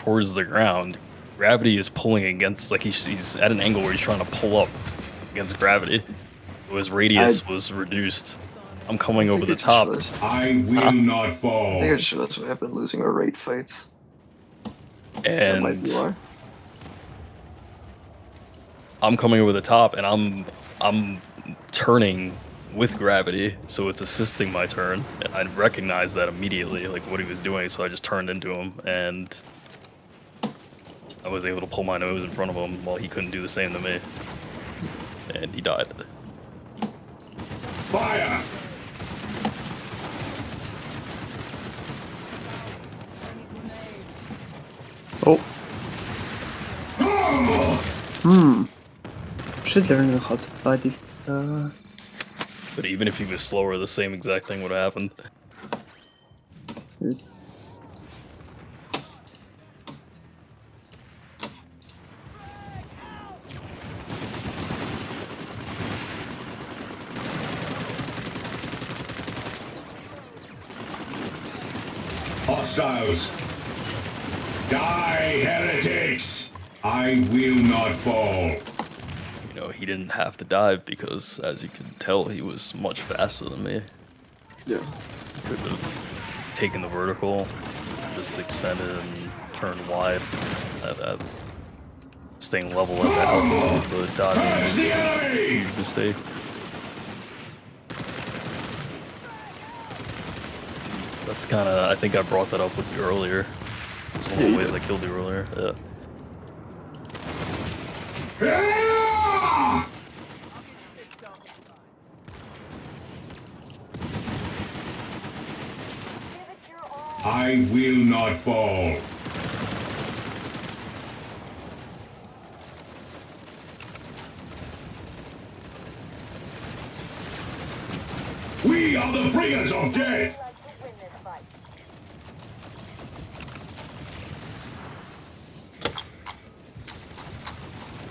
towards the ground, gravity is pulling against, like he's at an angle where he's trying to pull up against gravity. So his radius was reduced. I'm coming over the top. I will not fall. I think it shows we have been losing our raid fights. And that might be why. I'm coming over the top, and I'm turning with gravity, so it's assisting my turn. And I recognized that immediately, like what he was doing, so I just turned into him, and I was able to pull my nose in front of him while he couldn't do the same to me. And he died. Fire! Oh. Should learn how to body. But even if he was slower, the same exact thing would have happened. Hostiles! Die, heretics! I will not fall. You know, he didn't have to dive because, as you can tell, he was much faster than me. Yeah. Could have taken the vertical, just extended and turned wide. Staying level at that altitude, but dodging was a huge mistake. That's kind of, I think I brought that up with you earlier. One of the ways I killed you earlier. Yeah. I will not fall. We are the bringers of death!